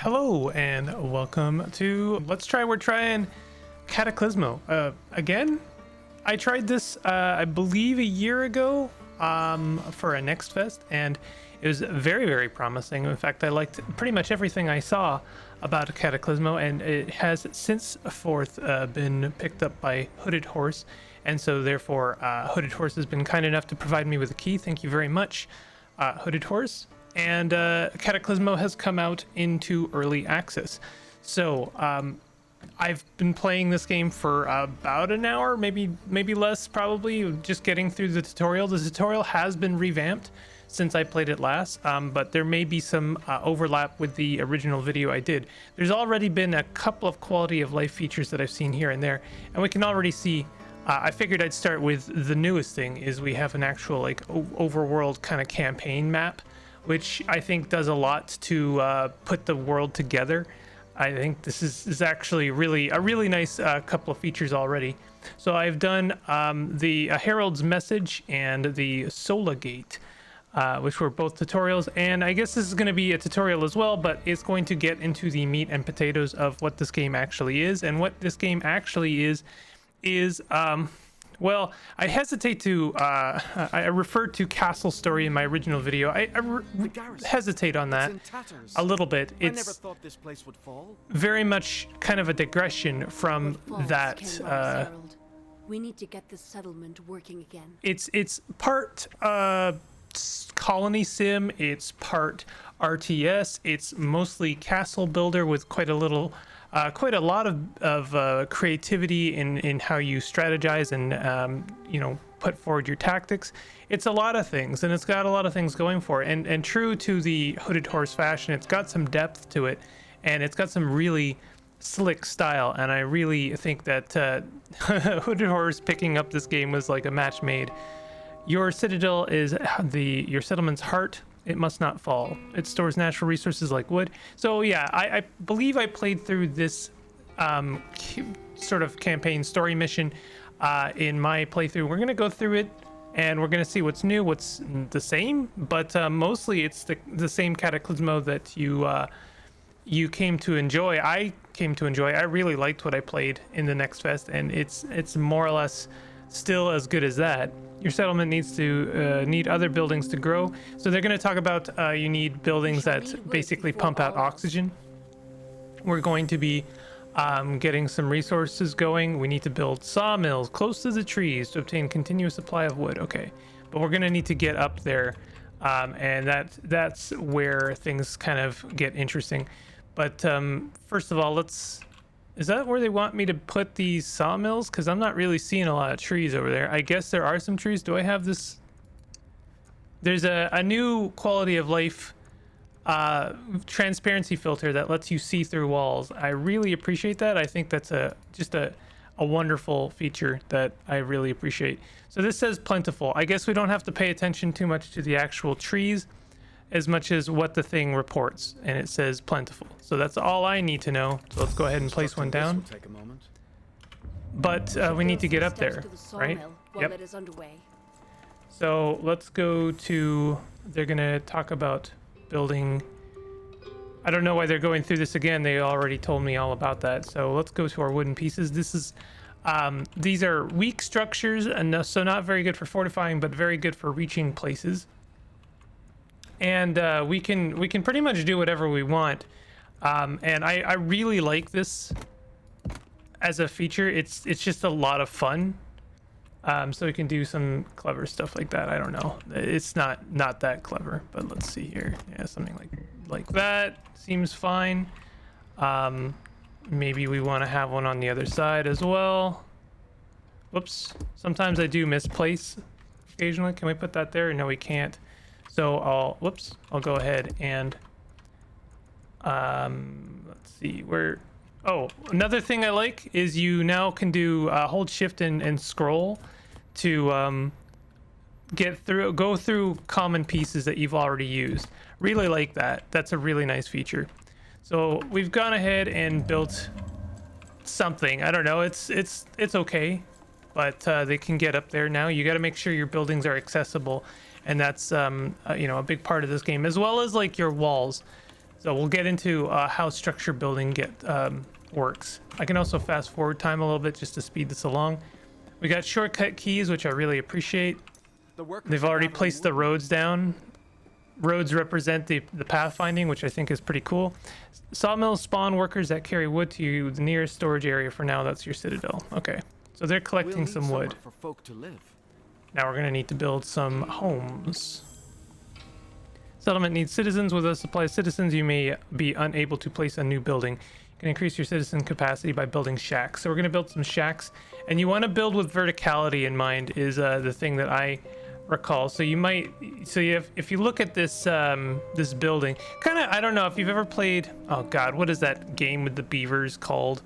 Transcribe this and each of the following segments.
Hello and welcome to we're trying Cataclismo again. I tried this I believe a year ago for a Next Fest, and it was very promising. In fact, I liked pretty much everything I saw about Cataclismo, and it has since forth been picked up by Hooded Horse, and so therefore Hooded Horse has been kind enough to provide me with a key. Thank you very much, Hooded Horse. And Cataclismo has come out into early access. So I've been playing this game for about an hour, maybe less, probably, just getting through the tutorial. The tutorial has been revamped since I played it last, but there may be some overlap with the original video I did. There's already been a couple of quality of life features that I've seen here and there, and we can already see I figured I'd start with the newest thing. Is we have an actual like overworld kind of campaign map, which I think does a lot to put the world together. I think this is actually a really nice couple of features already. So I've done the Herald's Message and the Sola Gate, which were both tutorials, and I guess this is going to be a tutorial as well, but it's going to get into the meat and potatoes of what this game actually is. And what this game actually is well, I hesitate to, I referred to Castle Story in my original video. I hesitate on that a little bit. It's I never thought this place would fall. very much kind of a digression from that. We need to get this settlement working again. It's part colony sim, it's part RTS, it's mostly castle builder with quite a lot of creativity in how you strategize and put forward your tactics. It's a lot of things, and it's got a lot of things going for it. And true to the Hooded Horse fashion, it's got some depth to it, and it's got some really slick style. And I really think that Hooded Horse picking up this game was like a match made. Your citadel is your settlement's heart. It must not fall. It stores natural resources like wood. So yeah, I believe I played through this sort of campaign story mission in my playthrough. We're gonna go through it, and we're gonna see what's new, what's the same, but mostly it's the same Cataclismo that you came to enjoy. I came to enjoy. I really liked what I played in the Next Fest, and it's more or less still as good as that. Your settlement needs to need other buildings to grow. So they're going to talk about you need buildings that basically pump out oxygen. We're going to be getting some resources going. We need to build sawmills close to the trees to obtain continuous supply of wood. Okay, but we're going to need to get up there, and that's where things kind of get interesting. But first of all, is that where they want me to put these sawmills? Because I'm not really seeing a lot of trees over there. I guess there are some trees. Do I have this? There's a new quality of life transparency filter that lets you see through walls. I really appreciate that. I think that's just a wonderful feature that I really appreciate. So this says plentiful. I guess we don't have to pay attention too much to the actual trees as much as what the thing reports, and it says plentiful. So that's all I need to know. So let's go ahead and place one down. Take a moment. But we need to get up there, right? Yep. So let's go to, they're gonna talk about building. I don't know why they're going through this again. They already told me all about that. So let's go to our wooden pieces. This is, these are weak structures, and so not very good for fortifying, but very good for reaching places. And we can pretty much do whatever we want, and I really like this as a feature. It's just a lot of fun, so we can do some clever stuff like that. I don't know, it's not that clever, but let's see here. Yeah, something like that seems fine. Maybe we want to have one on the other side as well. Whoops, sometimes I do misplace occasionally. Can we put that there? No, we can't. So I'll go ahead and let's see where. Oh, another thing I like is you now can do hold shift and scroll to go through common pieces that you've already used. Really like that. That's a really nice feature. So we've gone ahead and built something. I don't know. It's okay, but they can get up there now. You got to make sure your buildings are accessible. And that's a big part of this game, as well as like your walls. So we'll get into how structure building works. I can also fast forward time a little bit just to speed this along. We got shortcut keys, which I really appreciate. They've already placed the roads down. Roads represent the pathfinding, which I think is pretty cool. Sawmills spawn workers that carry wood to the nearest storage area. For now, that's your citadel. Okay, so they're collecting some wood. For folk to live. Now we're gonna need to build some homes. Settlement needs citizens. With a supply of citizens, you may be unable to place a new building. You can increase your citizen capacity by building shacks. So we're gonna build some shacks, and you want to build with verticality in mind. Is the thing that I recall. So you might, if you look at this this building, kind of, I don't know if you've ever played, oh god, what is that game with the beavers called?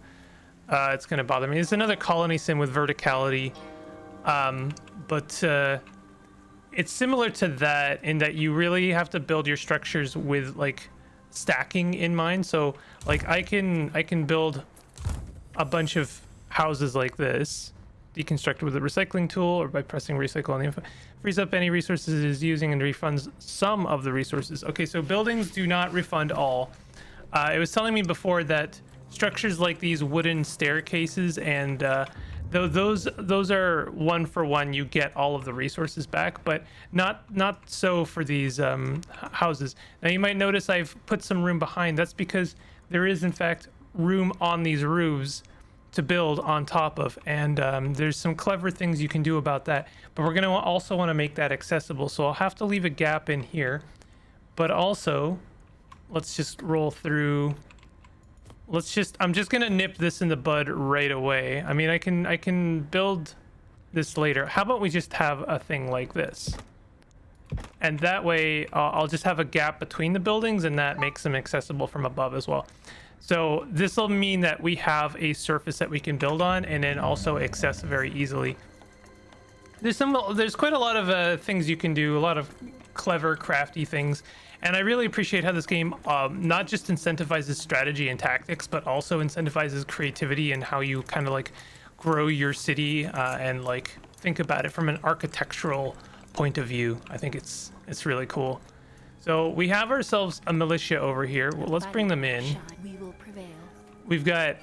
It's gonna bother me. It's another colony sim with verticality, but it's similar to that in that you really have to build your structures with like stacking in mind. So like I can build a bunch of houses like this, deconstructed with a recycling tool or by pressing recycle on the info. Frees up any resources it is using and refunds some of the resources. Okay, so buildings do not refund all. It was telling me before that structures like these wooden staircases and those are one for one. You get all of the resources back, but not so for these houses. Now you might notice I've put some room behind. That's because there is in fact room on these roofs to build on top of, and there's some clever things you can do about that, but we're going to also want to make that accessible, so I'll have to leave a gap in here. But also let's just roll through. I'm just going to nip this in the bud right away. I mean, I can build this later. How about we just have a thing like this, and that way I'll just have a gap between the buildings, and that makes them accessible from above as well. So this will mean that we have a surface that we can build on and then also access very easily. There's quite a lot of things you can do, a lot of clever, crafty things. And I really appreciate how this game not just incentivizes strategy and tactics, but also incentivizes creativity and how you kind of like grow your city and like think about it from an architectural point of view. I think it's really cool. So we have ourselves a militia over here. Well, let's bring them in. We've got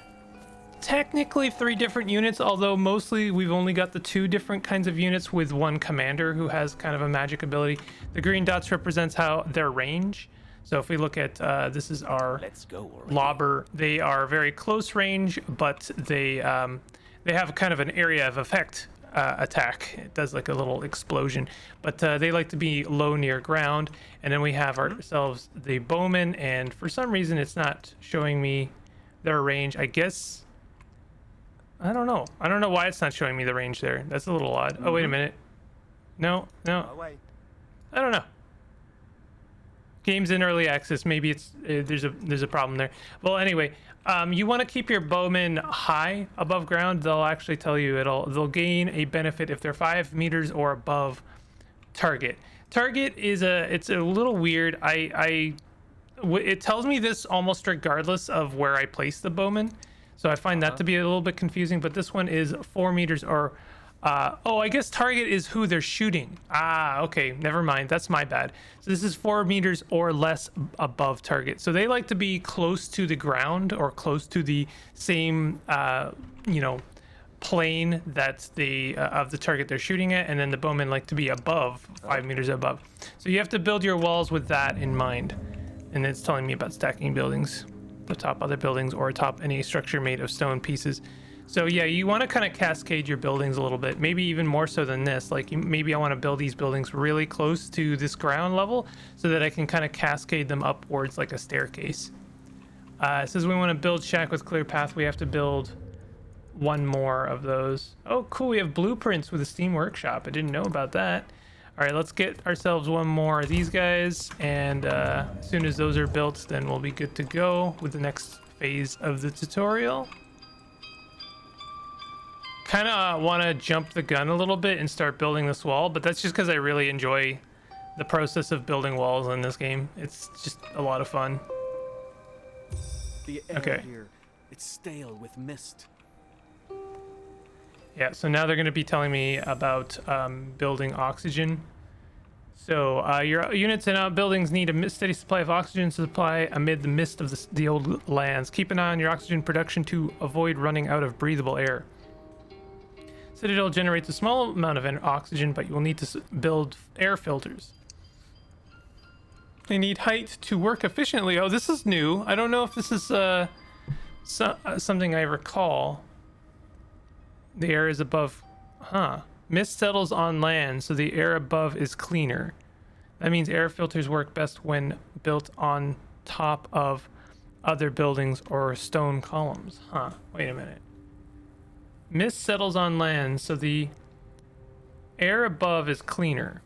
technically 3 different units, although mostly we've only got the 2 different kinds of units with one commander who has kind of a magic ability. The green dots represents how their range. So if we look at this is our lobber. They are very close range, but they have kind of an area of effect attack. It does like a little explosion, but they like to be low near ground. And then we have ourselves the bowmen, and for some reason it's not showing me their range. I guess I don't know why it's not showing me the range there. That's a little odd. Oh, wait a minute. No, I don't know. Game's in early access. Maybe it's there's a problem there. Well, anyway, you want to keep your bowmen high above ground. They'll actually tell you they'll gain a benefit if they're 5 meters or above target. Target is it's a little weird. It tells me this almost regardless of where I place the bowman, so I find that to be a little bit confusing. But this one is 4 meters or oh, I guess target is who they're shooting. Okay, never mind, that's my bad. So this is 4 meters or less above target. So they like to be close to the ground or close to the same plane that's of the target they're shooting at, and then the bowmen like to be above 5 meters above. So you have to build your walls with that in mind. And it's telling me about stacking buildings, atop other buildings or atop any structure made of stone pieces. So yeah, you want to kind of cascade your buildings a little bit, maybe even more so than this. Like maybe I want to build these buildings really close to this ground level so that I can kind of cascade them upwards like a staircase. It says we want to build shack with clear path. We have to build 1 more of those. Oh, cool. We have blueprints with a Steam Workshop. I didn't know about that. All right, let's get ourselves 1 more of these guys, and as soon as those are built, then we'll be good to go with the next phase of the tutorial. Kind of want to jump the gun a little bit and start building this wall, but that's just because I really enjoy the process of building walls in this game. It's just a lot of fun. The air here, it's stale with mist. Yeah, so now they're going to be telling me about building oxygen. So your units and outbuildings need a steady supply of oxygen supply amid the mist of the old lands. Keep an eye on your oxygen production to avoid running out of breathable air. Citadel generates a small amount of oxygen, but you will need to build air filters. They need height to work efficiently. Oh, this is new. I don't know if this is something I recall. The air is above... Huh. Mist settles on land, so the air above is cleaner. That means air filters work best when built on top of other buildings or stone columns. Huh. Wait a minute. Mist settles on land, so the air above is cleaner.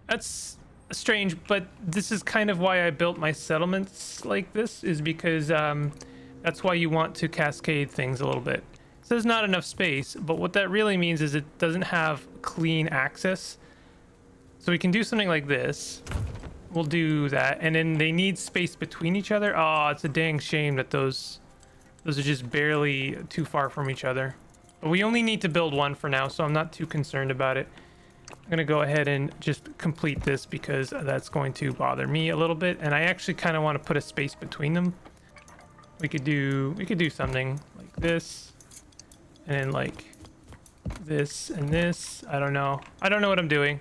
That's strange, but this is kind of why I built my settlements like this, is because that's why you want to cascade things a little bit. So there's not enough space, but what that really means is it doesn't have clean access. So we can do something like this. We'll do that, and then they need space between each other. Oh, it's a dang shame that those are just barely too far from each other. But we only need to build one for now, so I'm not too concerned about it. I'm gonna go ahead and just complete this because that's going to bother me a little bit, and I actually kind of want to put a space between them. We could do something like this, and then like this and this. I don't know what I'm doing.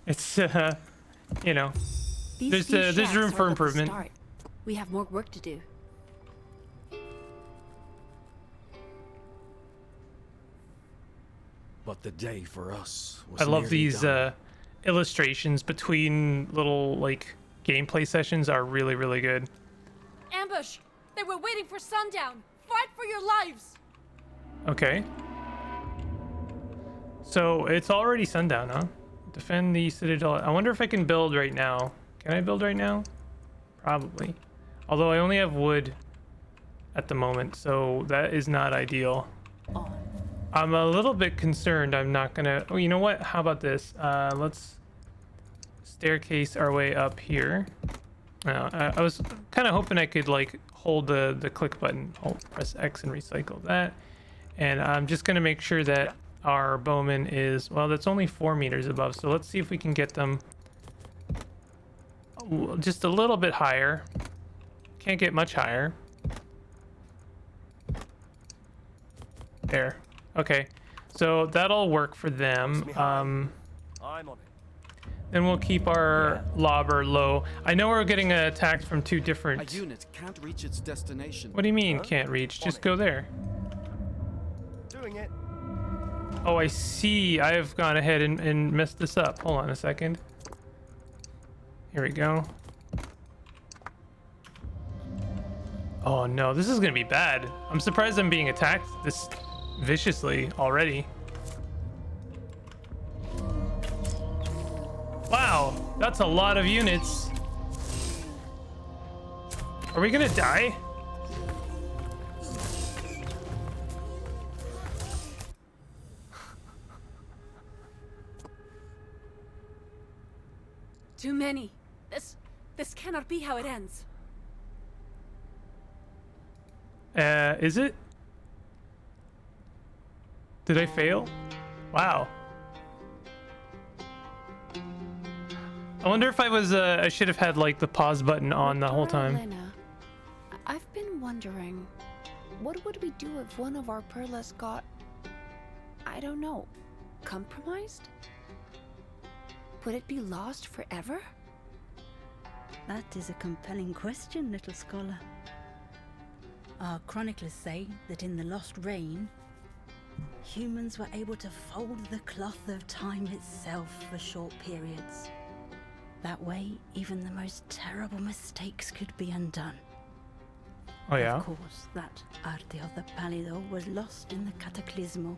It's you know, there's room for improvement. We have more work to do. But the day for us was I love nearly these done. illustrations between little like gameplay sessions are really, really good. Ambush! They were waiting for sundown! Fight for your lives! Okay. So it's already sundown, huh? Defend the citadel. I wonder if I can build right now. Can I build right now? Probably. Although I only have wood at the moment, so that is not ideal. I'm a little bit concerned I'm not gonna... Oh, you know what? How about this? Let's staircase our way up here. I was kind of hoping I could like hold the click button, press X and recycle that. And I'm just gonna make sure that our bowman is... Well, that's only 4 meters above, so let's see if we can get them just a little bit higher. Can't get much higher. There. Okay, so that'll work for them. I'm on it. Then we'll keep our lobber low. I know we're getting attacked from two A different... unit can't reach its destination. What do you mean can't reach? Just go there. Doing it. Oh, I see. I've gone ahead and messed this up. Hold on a second. Here we go. Oh no, this is gonna be bad. I'm surprised I'm being attacked this viciously already. Wow, that's a lot of units. Are we gonna die? Too many. This cannot be how it ends. Is it? Did I fail? Wow. I wonder if I should have had like the pause button on the whole time. Elena, I've been wondering, what would we do if one of our perlas got, I don't know, compromised? Would it be lost forever? That is a compelling question, little scholar. Our chroniclers say that in the Lost Reign, humans were able to fold the cloth of time itself for short periods. That way, even the most terrible mistakes could be undone. Oh yeah? Of course, that Arte of the Pallido was lost in the Cataclismo.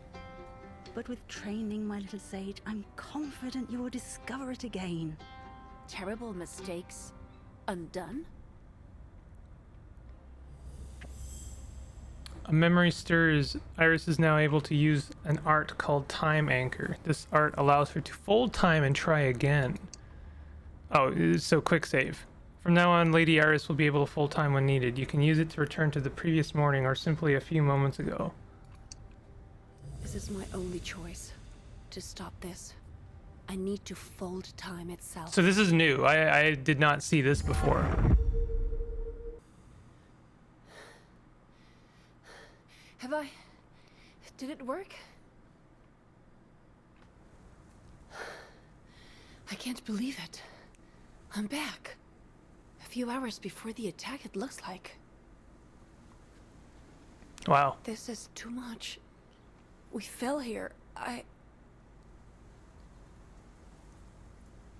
But with training, my little sage, I'm confident you will discover it again. Terrible mistakes undone? A memory stirs. Iris is now able to use an art called Time Anchor. This art allows her to fold time and try again. Oh, so quick save. From now on, Lady Iris will be able to fold time when needed. You can use it to return to the previous morning or simply a few moments ago. This is my only choice. To stop this. I need to fold time itself. So this is new. I did not see this before. Did it work? I can't believe it. I'm back. A few hours before the attack, it looks like. Wow. This is too much. We fell here.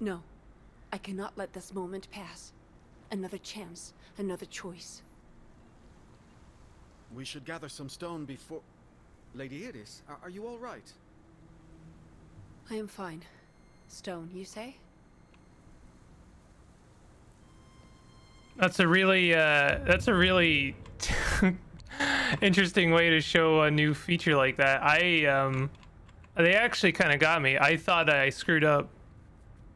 No. I cannot let this moment pass. Another chance, another choice. We should gather some stone before... Lady Iris, are you all right? I am fine. Stone, you say? That's a really interesting way to show a new feature like that. They actually kind of got me. I thought I screwed up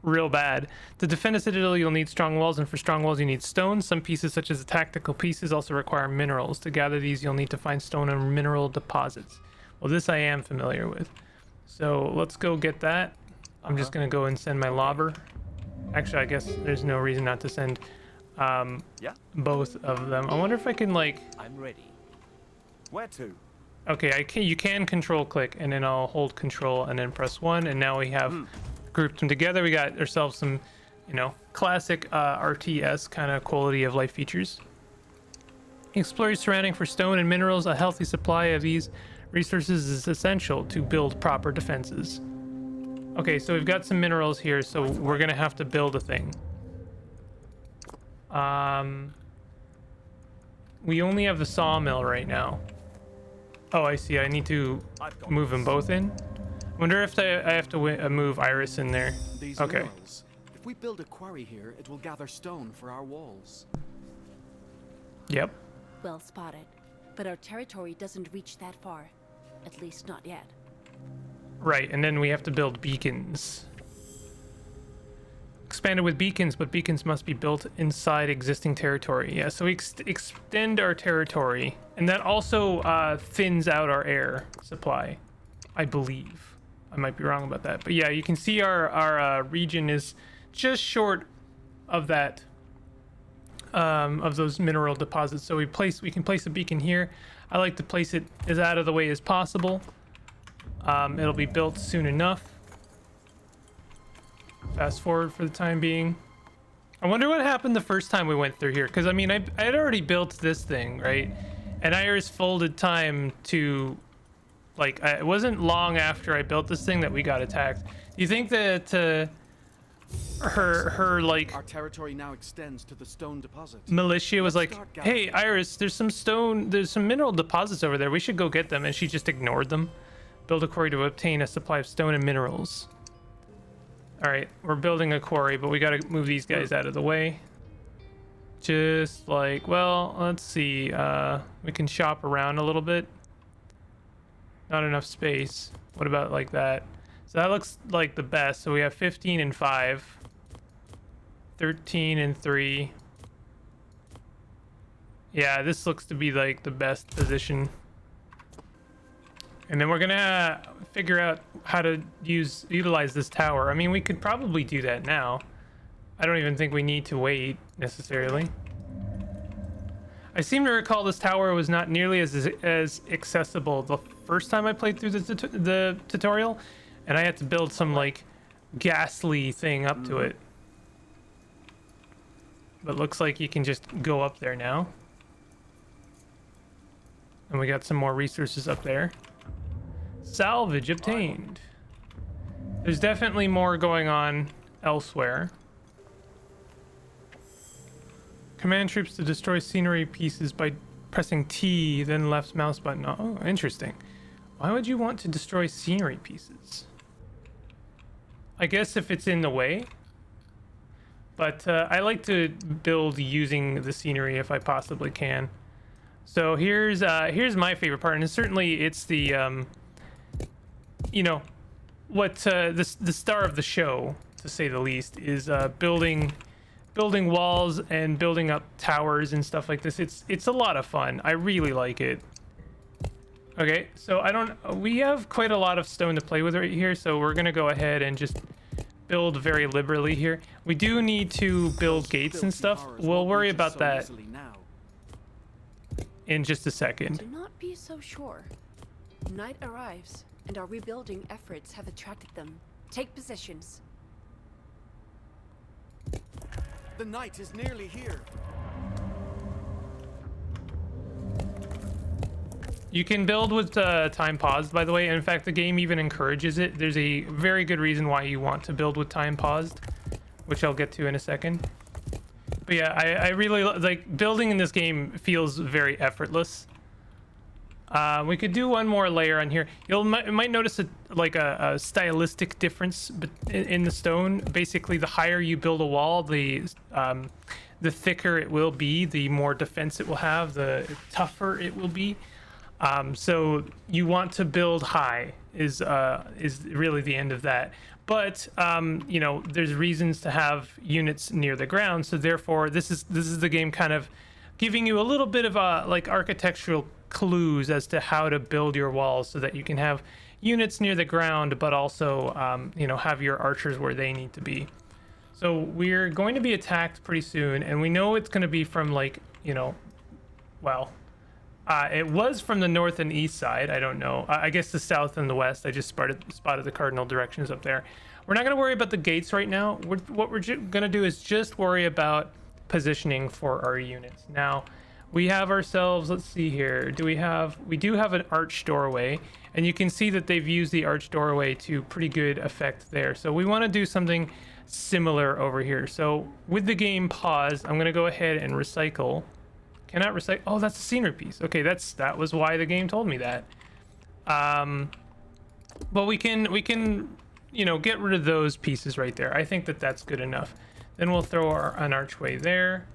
real bad. To defend a citadel, you'll need strong walls, and for strong walls, you need stone. Some pieces, such as the tactical pieces, also require minerals. To gather these, you'll need to find stone and mineral deposits. Well, this I am familiar with. So let's go get that. I'm just gonna go and send my lobber. Actually, I guess there's no reason not to send both of them. I wonder if I can, like... I'm ready. Where to? Okay, you can control click, and then I'll hold control and then press 1, and now we have grouped them together. We got ourselves some, you know, classic RTS kind of quality of life features. Explore your surrounding for stone and minerals. A healthy supply of these resources is essential to build proper defenses. Okay, so we've got some minerals here, so we're gonna have to build a thing. We only have the sawmill right now. Oh, I see. I need to move them both in. Wonder if I have to move Iris in there. These Okay. minerals. If we build a quarry here, it will gather stone for our walls. Yep. Well spotted. But our territory doesn't reach that far. At least not yet. Right, and then we have to build beacons. Expanded with beacons, but beacons must be built inside existing territory. Yeah, so we extend our territory, and that also thins out our air supply, I believe. I might be wrong about that, but yeah, you can see our region is just short of that, of those mineral deposits. So we can place a beacon here. I like to place it as out of the way as possible. It'll be built soon enough. Fast forward for the time being. I wonder what happened the first time we went through here, because I mean, I had already built this thing, right? And Iris folded time to, like, it wasn't long after I built this thing that we got attacked. Do you think that her like Our territory now extends to the stone deposit. militia was Let's like, start gathering. hey Iris, there's some mineral deposits over there, we should go get them, and she just ignored them? Build a quarry to obtain a supply of stone and minerals. All right, we're building a quarry, but we got to move these guys out of the way. Just like, well, let's see. We can shop around a little bit. Not enough space. What about like that? So that looks like the best. So we have 15 and 5. 13 and 3. Yeah, this looks to be like the best position. And then we're gonna figure out how to utilize this tower. I mean, we could probably do that now. I don't even think we need to wait necessarily. I seem to recall this tower was not nearly as accessible the first time I played through the tutorial, and I had to build some like ghastly thing up to it. But looks like you can just go up there now. And we got some more resources up there. Salvage obtained. There's definitely more going on elsewhere. Command troops to destroy scenery pieces by pressing T, then left mouse button. Oh, interesting. Why would you want to destroy scenery pieces? I guess if it's in the way. But I like to build using the scenery if I possibly can. So here's my favorite part, and certainly it's the you know, what the star of the show, to say the least, is building walls and building up towers and stuff like this. It's a lot of fun. I really like it. Okay, so we have quite a lot of stone to play with right here, so we're gonna go ahead and just build very liberally here. We do need to build gates and stuff. We'll worry about that in just a second. Do not be so sure. Night arrives, and our rebuilding efforts have attracted them. Take positions. The night is nearly here. You can build with time paused, by the way. In fact, the game even encourages it. There's a very good reason why you want to build with time paused, which I'll get to in a second. But yeah, I really like building in this game. Feels very effortless. We could do one more layer on here. You might notice a stylistic difference in the stone. Basically, the higher you build a wall, the thicker it will be, the more defense it will have, the tougher it will be. So you want to build high is really the end of that. But you know, there's reasons to have units near the ground. So therefore, this is the game kind of giving you a little bit of like architectural clues as to how to build your walls so that you can have units near the ground, but also you know, have your archers where they need to be. So we're going to be attacked pretty soon, and we know it's going to be from, like, you know, well, it was from the north and east side. I don't know. I guess the south and the west. I just spotted the cardinal directions up there. We're not going to worry about the gates right now. What we're going to do is just worry about positioning for our units. Now, we have ourselves, let's see here. We do have an arch doorway, and you can see that they've used the arch doorway to pretty good effect there. So we want to do something similar over here. So with the game pause, I'm going to go ahead and recycle. Cannot recycle. Oh, that's a scenery piece. Okay, that was why the game told me that. But we can, you know, get rid of those pieces right there. I think that that's good enough. Then we'll throw an archway there.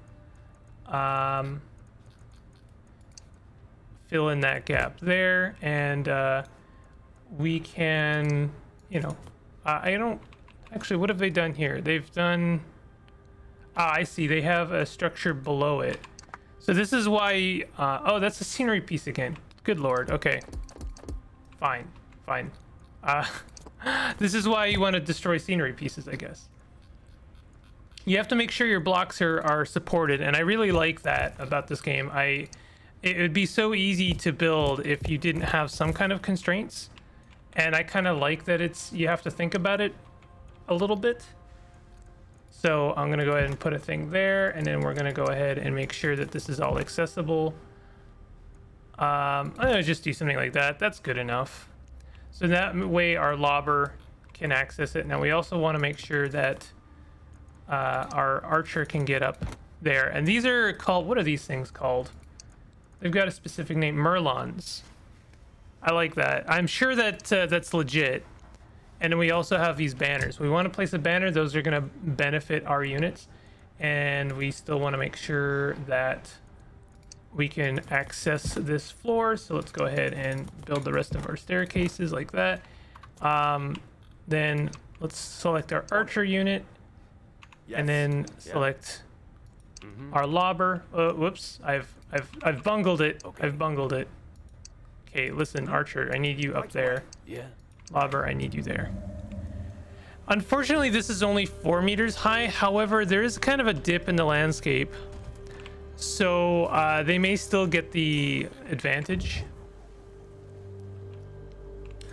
Fill in that gap there, and we can, you know, I don't actually. What have they done here? They've done. I see. They have a structure below it. So this is why, oh, that's a scenery piece again. Good Lord. Okay. Fine. This is why you want to destroy scenery pieces, I guess. You have to make sure your blocks are supported, and I really like that about this game. It would be so easy to build if you didn't have some kind of constraints, and I kind of like that you have to think about it a little bit. So I'm going to go ahead and put a thing there, and then we're going to go ahead and make sure that this is all accessible. I'm going to just do something like that. That's good enough. So that way our lobber can access it. Now we also want to make sure that our archer can get up there. And these are called, what are these things called? They've got a specific name, Merlons. I like that. I'm sure that that's legit. And then we also have these banners. We want to place a banner. Those are going to benefit our units. And we still want to make sure that we can access this floor. So let's go ahead and build the rest of our staircases like that. Then let's select our archer unit. Yes. And then select our lobber. Whoops, I've bungled it. Okay. I've bungled it. Okay, listen, archer, I need you up there. Yeah. Lobber, I need you there. Unfortunately, this is only 4 meters high. However, there is kind of a dip in the landscape, so they may still get the advantage.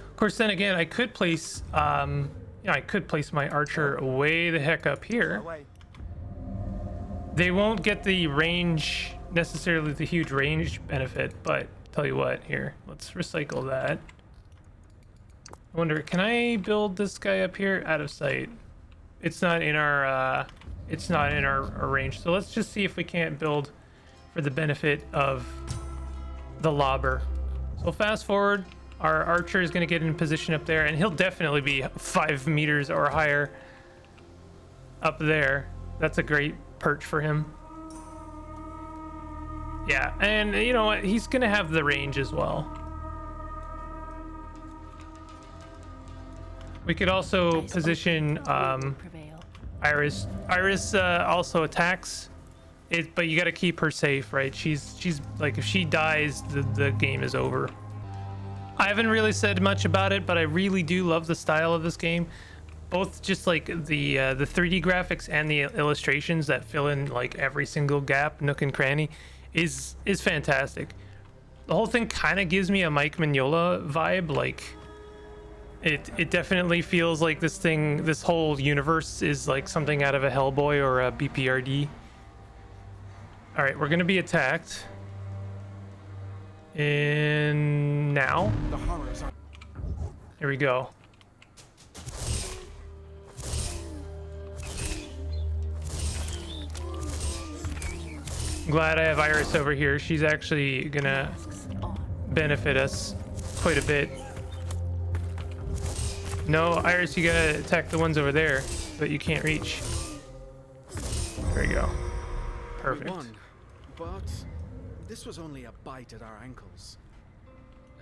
Of course, then again, I could place, I could place my archer way the heck up here. They won't get the range, necessarily the huge range benefit, but tell you what, here, let's recycle that. I wonder, can I build this guy up here? Out of sight. It's not in our range. So let's just see if we can't build for the benefit of the lobber. So fast forward, our archer is going to get in position up there, and he'll definitely be 5 meters or higher up there. That's a great perch for him. Yeah, and you know what? He's going to have the range as well. We could also position Iris. Iris also attacks it, but you got to keep her safe, right? She's like, if she dies, the game is over. I haven't really said much about it, but I really do love the style of this game. both just like the 3D graphics and the illustrations that fill in like every single gap, nook and cranny, is fantastic. The whole thing kind of gives me a Mike Mignola vibe. Like it definitely feels like this whole universe is like something out of a Hellboy or a BPRD. All right, we're gonna be attacked. And now, The horrors are... here we go. I'm glad I have Iris over here. She's actually gonna benefit us quite a bit. No, Iris, you gotta attack the ones over there that you can't reach. There you go. We Perfect. won, but this was only a bite at our ankles.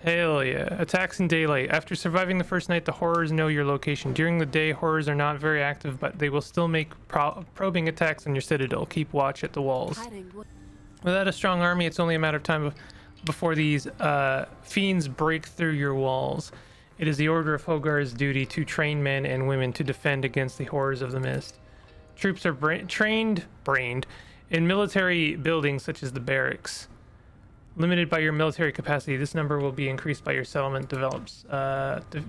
Hell yeah. Attacks in daylight. After surviving the first night, the horrors know your location. During the day, horrors are not very active, but they will still make probing attacks on your citadel. Keep watch at the walls. Without a strong army, it's only a matter of time before these fiends break through your walls. It is the Order of Hogar's duty to train men and women to defend against the horrors of the mist. Troops are trained in military buildings such as the barracks. Limited by your military capacity, this number will be increased by your settlement develops.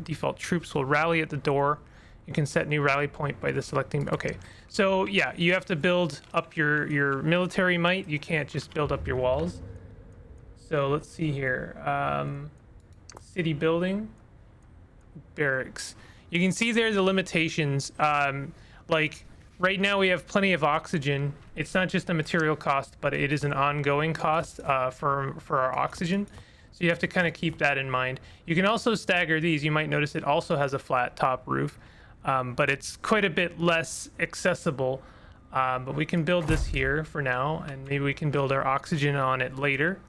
Default troops will rally at the door. You can set new rally point by the selecting. Okay, so yeah, you have to build up your military might. You can't just build up your walls. So let's see here. City building, barracks. You can see there the limitations. Like right now we have plenty of oxygen. It's not just a material cost, but it is an ongoing cost for our oxygen. So you have to kind of keep that in mind. You can also stagger these. You might notice it also has a flat top roof, but it's quite a bit less accessible. But we can build this here for now, and maybe we can build our oxygen on it later.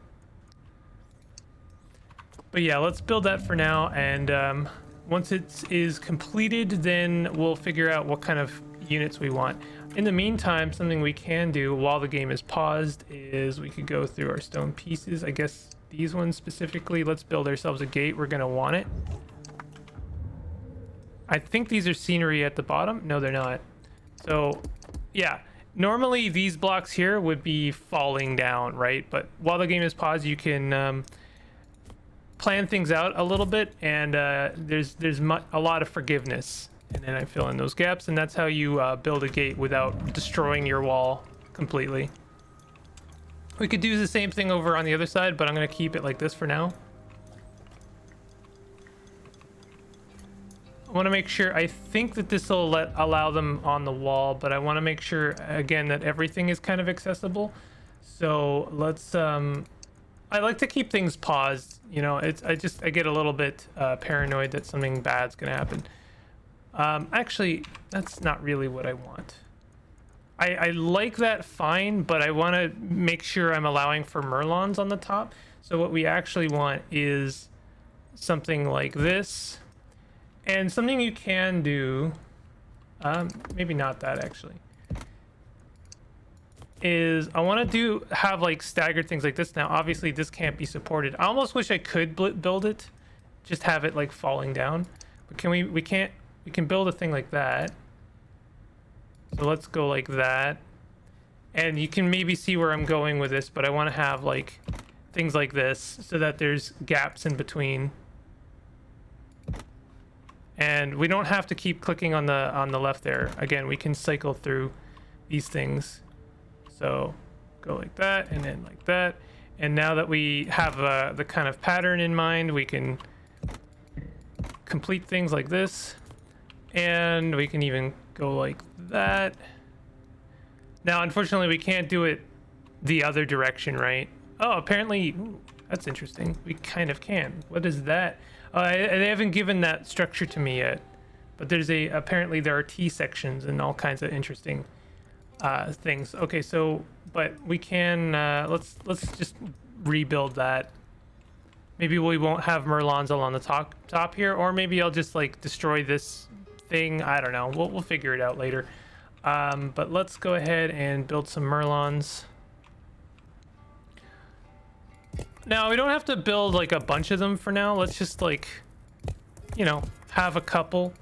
But yeah, let's build that for now, and once it is completed, then we'll figure out what kind of units we want. In the meantime, something we can do while the game is paused is we could go through our stone pieces. I guess these ones specifically. Let's build ourselves a gate. We're gonna want it. I think these are scenery at the bottom. No, they're not. So yeah, normally these blocks here would be falling down, right? But while the game is paused, you can plan things out a little bit, and there's a lot of forgiveness. And then I fill in those gaps, and that's how you build a gate without destroying your wall completely. We could do the same thing over on the other side, but I'm going to keep it like this for now. I want to make sure, I think that this will allow them on the wall, but I want to make sure, again, that everything is kind of accessible. So let's, I like to keep things paused. You know, I get a little bit paranoid that something bad's going to happen. Actually, that's not really what I want. I like that fine, but I want to make sure I'm allowing for Merlons on the top. So what we actually want is something like this. And something you can do, maybe not that actually, is I want to have like staggered things like this. Now, obviously this can't be supported. I almost wish I could build it, just have it like falling down. But can we can't. We can build a thing like that. So let's go like that. And you can maybe see where I'm going with this, but I want to have like things like this so that there's gaps in between. And we don't have to keep clicking on the left there. Again, we can cycle through these things. So go like that and then like that. And now that we have the kind of pattern in mind, we can complete things like this. And we can even go like that. Now, unfortunately, we can't do it the other direction, right? Oh, apparently, ooh, that's interesting. We kind of can. What is that? They haven't given that structure to me yet. But apparently there are T sections and all kinds of interesting things. Okay, so, but we can, let's just rebuild that. Maybe we won't have Merlons all on the top here, or maybe I'll just like destroy this thing. I don't know. We'll figure it out later. But let's go ahead and build some Merlons. Now we don't have to build like a bunch of them for now. Let's just like, you know, have a couple.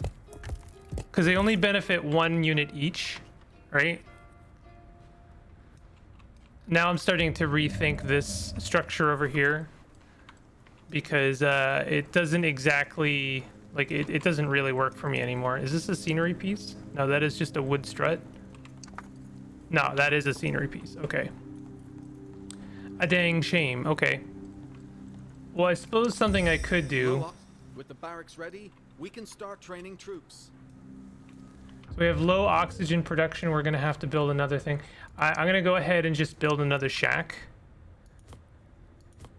because they only benefit 1 unit each, right? Now I'm starting to rethink this structure over here because it doesn't exactly, like, it doesn't really work for me anymore. Is this a scenery piece? No, that is just a wood strut. No, that is a scenery piece. Okay. A dang shame. Okay. Well, I suppose something I could do. With the barracks ready, we can start training troops. So we have low oxygen production. We're going to have to build another thing. I'm going to go ahead and just build another shack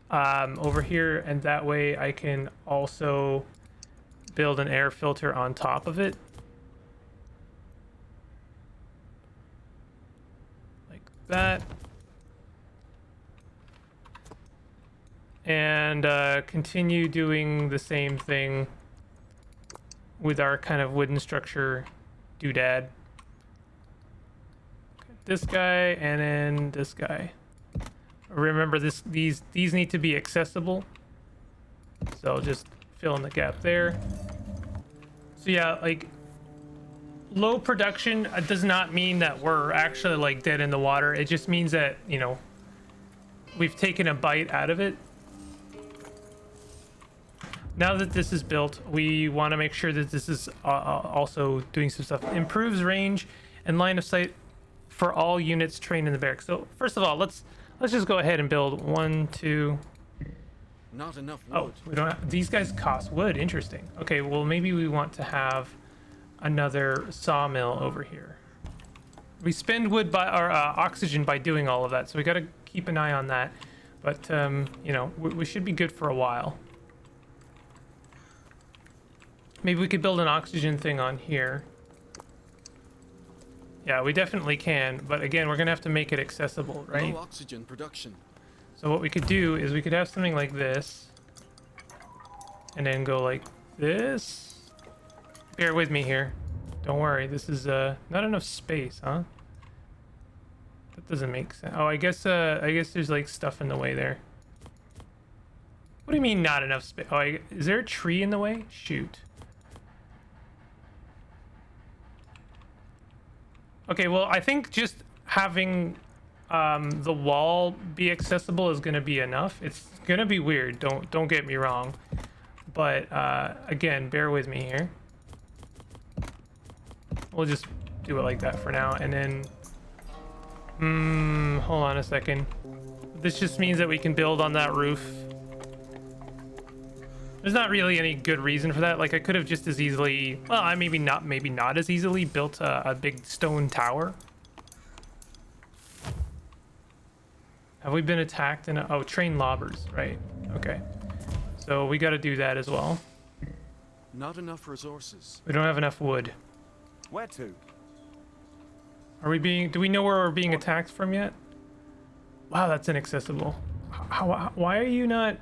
over here. And that way I can also build an air filter on top of it. Like that. And continue doing the same thing with our kind of wooden structure doodad. This guy and then this guy. Remember these need to be accessible. So just fill in the gap there. So yeah, like low production does not mean that we're actually like dead in the water. It just means that, you know, we've taken a bite out of it. Now that this is built, we want to make sure that this is also doing some stuff. Improves range and line of sight for all units trained in the barracks. So first of all, let's just go ahead and build 1, 2. Not enough wood. Oh, we don't have, these guys cost wood. Interesting. Okay, well maybe we want to have another sawmill over here. We spend wood by our oxygen by doing all of that, so we got to keep an eye on that. But you know, we should be good for a while. Maybe we could build an oxygen thing on here. Yeah, we definitely can, but again, we're gonna have to make it accessible, right? Low oxygen production. So what we could do is we could have something like this, and then go like this. Bear with me here. Don't worry, this is not enough space, huh? That doesn't make sense. Oh, I guess there's like stuff in the way there. What do you mean not enough space? Oh, is there a tree in the way? Shoot. Okay, well, I think just having the wall be accessible is gonna be enough. It's gonna be weird, don't get me wrong, but again, bear with me here. We'll just do it like that for now, and then hold on a second. This just means that we can build on that roof. There's not really any good reason for that. Like, I could have just as easily, well, I maybe not as easily built a big stone tower. Have we been attacked? Oh, train lobbers, right? Okay, so we got to do that as well. Not enough resources. We don't have enough wood. Where to? Are we being? Do we know where we're being attacked from yet? Wow, that's inaccessible. Why are you not?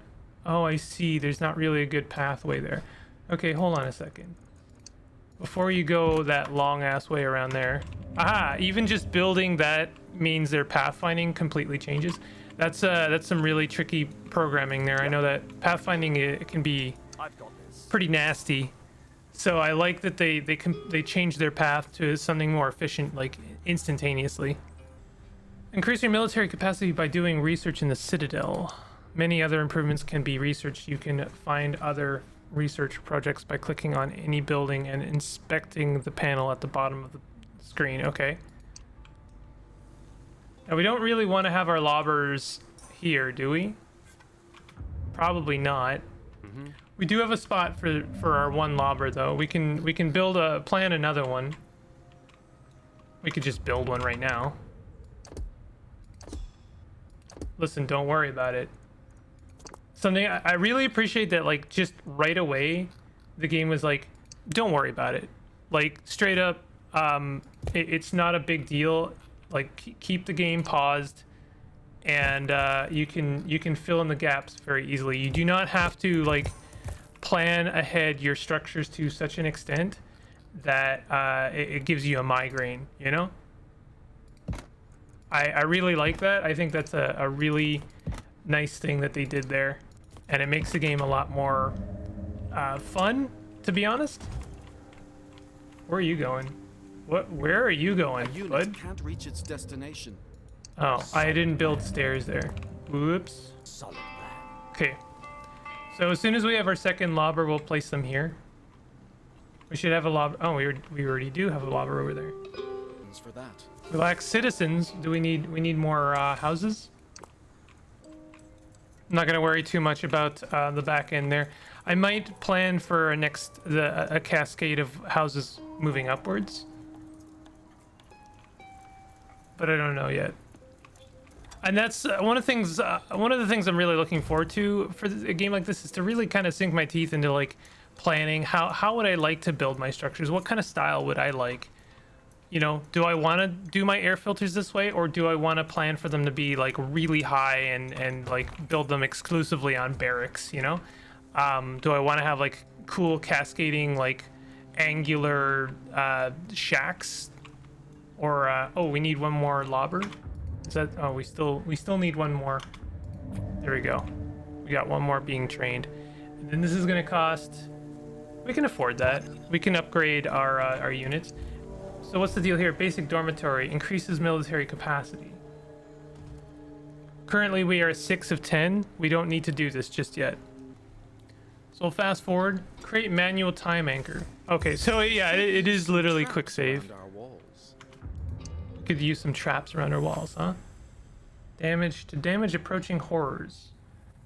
Oh, I see. There's not really a good pathway there. Okay, hold on a second. Before you go that long ass way around there. Aha! Even just building that means their pathfinding completely changes. That's some really tricky programming there. I know that pathfinding it can be I've got this. pretty nasty. So I like that they change their path to something more efficient, like instantaneously. Increase your military capacity by doing research in the Citadel. Many other improvements can be researched. You can find other research projects by clicking on any building and inspecting the panel at the bottom of the screen. Okay. Now we don't really want to have our lobbers here, do we? Probably not. We do have a spot for our one lobber though. We can plan another one. We could just build one right now. Listen, don't worry about it. Something I really appreciate that, like, just right away the game was like, don't worry about it. Like, straight up, it's not a big deal. Like, keep the game paused, and you can fill in the gaps very easily. You do not have to, like, plan ahead your structures to such an extent that it gives you a migraine, you know? I really like that. I think that's a really nice thing that they did there, and it makes the game a lot more fun, to be honest. Where are you going? Where are you A going, unit bud? can't reach its destination. Oh, I didn't build stairs there. Whoops. Solid plan. Okay. So as soon as we have our second lobber, we'll place them here. We should have a lobber. Oh, we already do have a lobber over there. Thanks for that. We lack citizens. Do we need more houses? I'm not gonna worry too much about the back end there. I might plan for a cascade of houses moving upwards, but I don't know yet. And that's one of the things. One of the things I'm really looking forward to for a game like this is to really kind of sink my teeth into like planning. How would I like to build my structures? What kind of style would I like? You know, do I want to do my air filters this way, or do I want to plan for them to be like really high and like build them exclusively on barracks? You know, do I want to have like cool cascading like angular shacks, or oh, we need one more lobber. Is that? Oh, we still need one more. There we go. We got one more being trained. And then this is gonna cost. We can afford that. We can upgrade our units. So what's the deal here? Basic dormitory increases military capacity. Currently we are 6 of 10. We don't need to do this just yet. So we'll fast forward. Create manual time anchor. Okay, so yeah, it is literally quick save. Around our walls. Could use some traps around our walls, huh? Damage approaching horrors.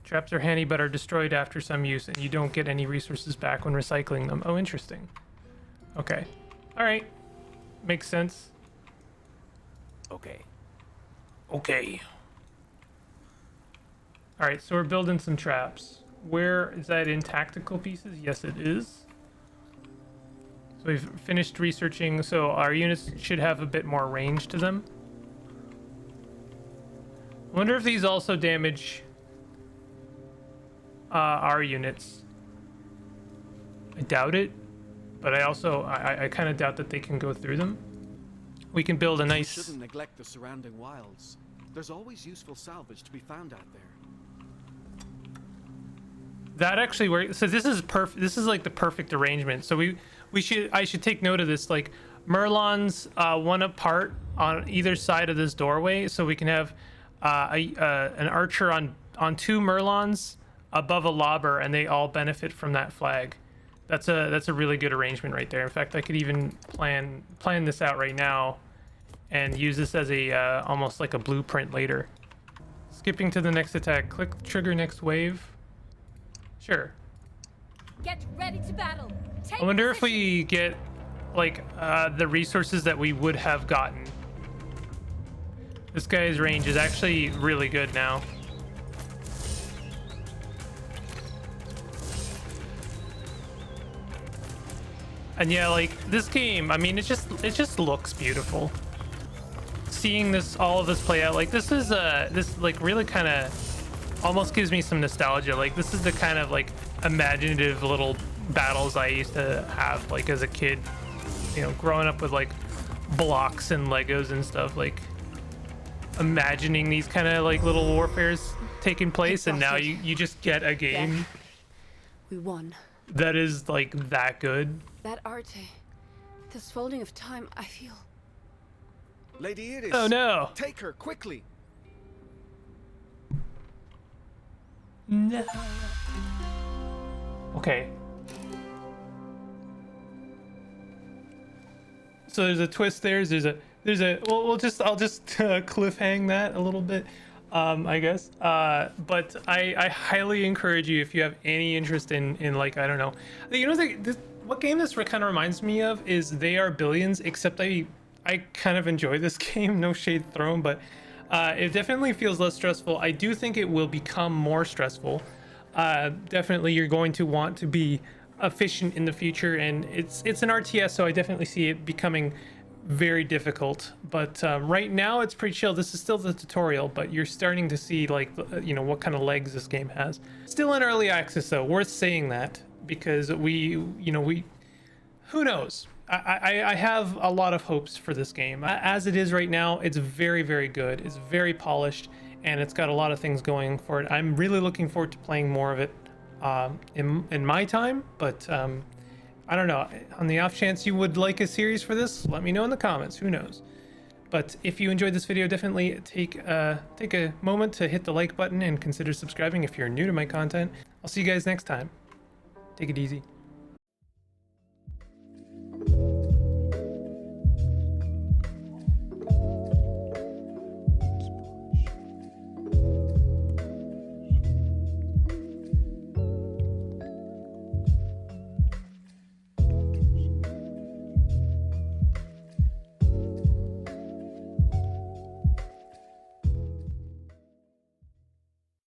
Traps are handy but are destroyed after some use, and you don't get any resources back when recycling them. Oh, interesting. Okay. All right. Makes sense. Okay. Okay. All right, so we're building some traps. Where is that in tactical pieces? Yes, it is. So we've finished researching, so our units should have a bit more range to them. I wonder if these also damage our units. I doubt it, but I kind of doubt that they can go through them. We can build a We nice... shouldn't neglect the surrounding wilds. There's always useful salvage to be found out there. That actually works. So this is perfect. This is like the perfect arrangement. So I should take note of this. Like Merlons, one apart on either side of this doorway, so we can have an archer on 2 Merlons above a lobber, and they all benefit from that flag. That's a really good arrangement right there. In fact, I could even plan this out right now, and use this as a almost like a blueprint later. Skipping to the next attack. Click trigger next wave. Sure. Get ready to battle. Take I wonder if position. we get like the resources that we would have gotten. This guy's range is actually really good now. And yeah, like this game, I mean, it just looks beautiful. Seeing all of this play out, like this is this like really kind of almost gives me some nostalgia. Like this is the kind of like imaginative little battles I used to have like as a kid, you know, growing up with like blocks and Legos and stuff, like imagining these kind of like little warfares taking place, and now you just get a game We won. that is like that good. That art, this folding of time, I feel. Lady Iris. Oh no. Take her quickly. No. Okay. So there's a twist there. Well, I'll just cliffhang that a little bit, I guess. But I highly encourage you, if you have any interest in like, I don't know, you know, what game this kind of reminds me of is They Are Billions, except I kind of enjoy this game. No shade thrown, but it definitely feels less stressful. I do think it will become more stressful. Definitely, you're going to want to be efficient in the future, and it's an RTS, so I definitely see it becoming very difficult. But right now, it's pretty chill. This is still the tutorial, but you're starting to see like you know what kind of legs this game has. Still in early access, though. Worth saying that, because who knows? I have a lot of hopes for this game. As it is right now, it's very, very good. It's very polished, and it's got a lot of things going for it. I'm really looking forward to playing more of it in my time, but I don't know. On the off chance you would like a series for this, let me know in the comments. Who knows? But if you enjoyed this video, definitely take a moment to hit the like button and consider subscribing if you're new to my content. I'll see you guys next time. Take it easy.